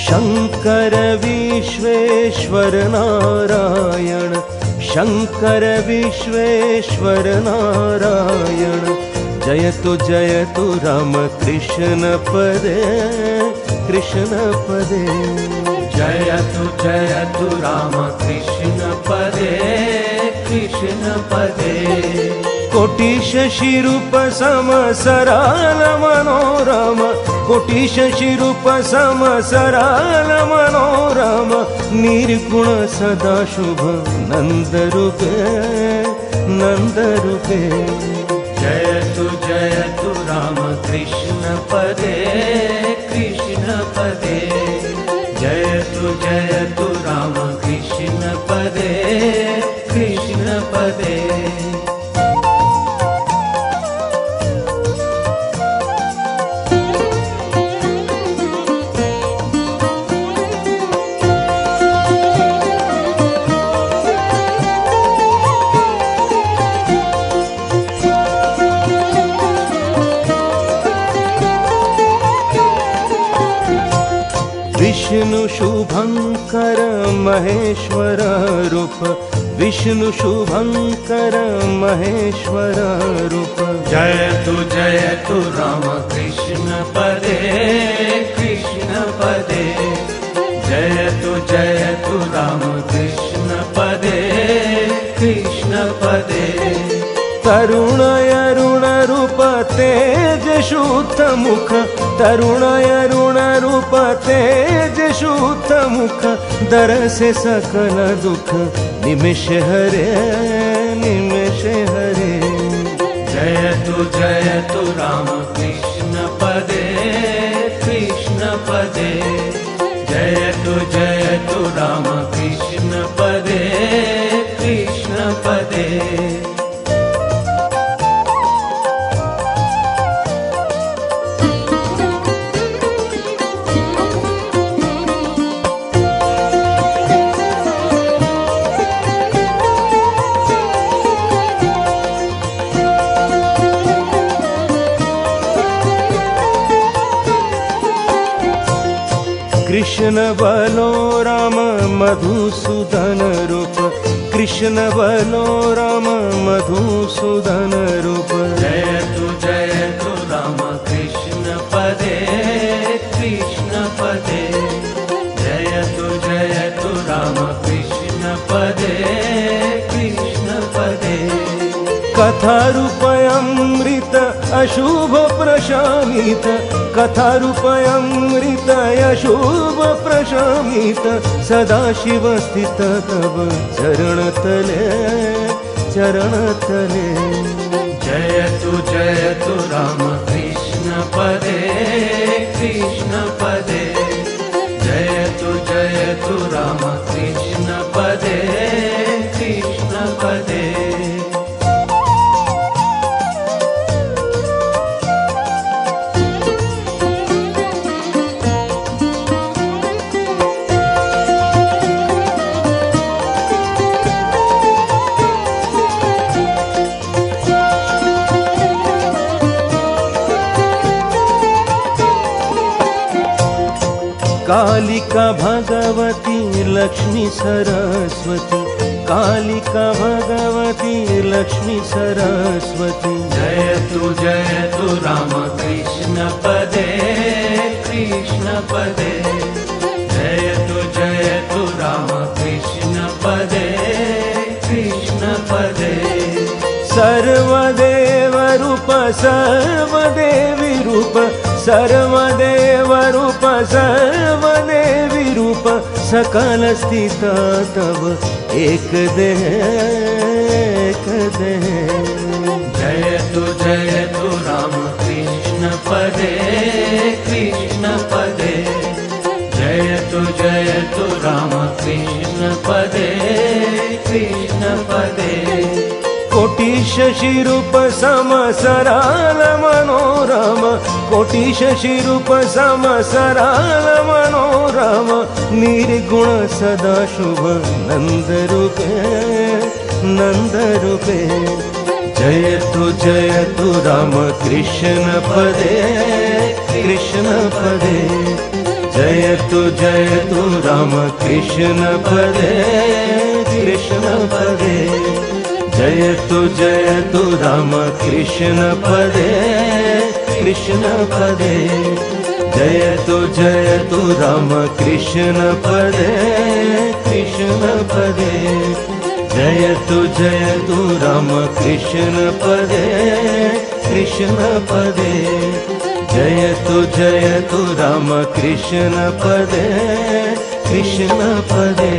शंकर विश्वेश्वर नारायण, शंकर विश्वेश्वर नारायण, जयतु जयतु राम कृष्ण पदे, कृष्ण पदे। जयतु जयतु राम कृष्ण पदे, कृष्ण पदे। कोटि शशिरूप सम सराल मनोरम, कोटि शशिरूप सम सराल मनोरम, निर्गुण सदा शुभ नंद रूपे, नंद रूपे। जयतु राम कृष्ण पदे, कृष्ण पदे। जयतु राम कृष्ण पदे, कृष्ण पदे। विष्णु शुभंकर महेश्वर रूप, विष्णु शुभंकर महेश्वर रूप। जयतु राम कृष्ण पदे, कृष्ण पदे। जयतु राम कृष्ण पदे, कृष्ण पदे। तरुण अरुण रूप तेज शुद्ध मुख, तरुण अरुण रूप तेज शुद्ध मुख, दरसे सकल दुख निमिष हरे, निमिष हरे। जयतु राम कृष्ण पदे, कृष्ण पदे। जयतु राम कृष्ण पदे, कृष्ण पदे। कृष्ण बलो राम मधुसूदन रूप, कृष्ण बलो राम मधुसूदन रूप। जयतु राम कृष्ण पदे, कृष्ण पदे। जयतु राम कृष्ण पदे, कृष्ण पदे। कथारूपमृत अशुभ प्रशामित, कथारूपमृत अशुभ प्रशामित, सदाशिव स्थित तव चरण तले, चरण तले। जयतु राम कृष्ण पदे, कृष्ण पदे। जयतु राम कृष्ण पदे, कृष्ण पदे। कालिका भगवती लक्ष्मी सरस्वती, कालिका भगवती लक्ष्मी सरस्वती। जयतु राम कृष्ण पदे, कृष्ण पदे। जयतु राम कृष्ण पदे, कृष्ण पदे। सर्वदेव रूप सर्वदेवी रूप, सर्वदेव रूप सर्वदेवी रूप, सकल स्थित तव एक देह, एक देह। जयतु राम कृष्ण पदे, कृष्ण पदे। जयतु राम कृष्ण पदे, कृष्ण पदे। कोटि शशिरूप सम सराल मनोरम कोटि शशिरूप सम सराल मनोरम निर्गुण सदा शुभ नंद रूपे जयतु राम कृष्ण पदे जयतु राम कृष्ण पदे जयतु राम कृष्ण पदे जयतु राम कृष्ण पदे जयतु राम कृष्ण पदे जयतु राम कृष्ण पदे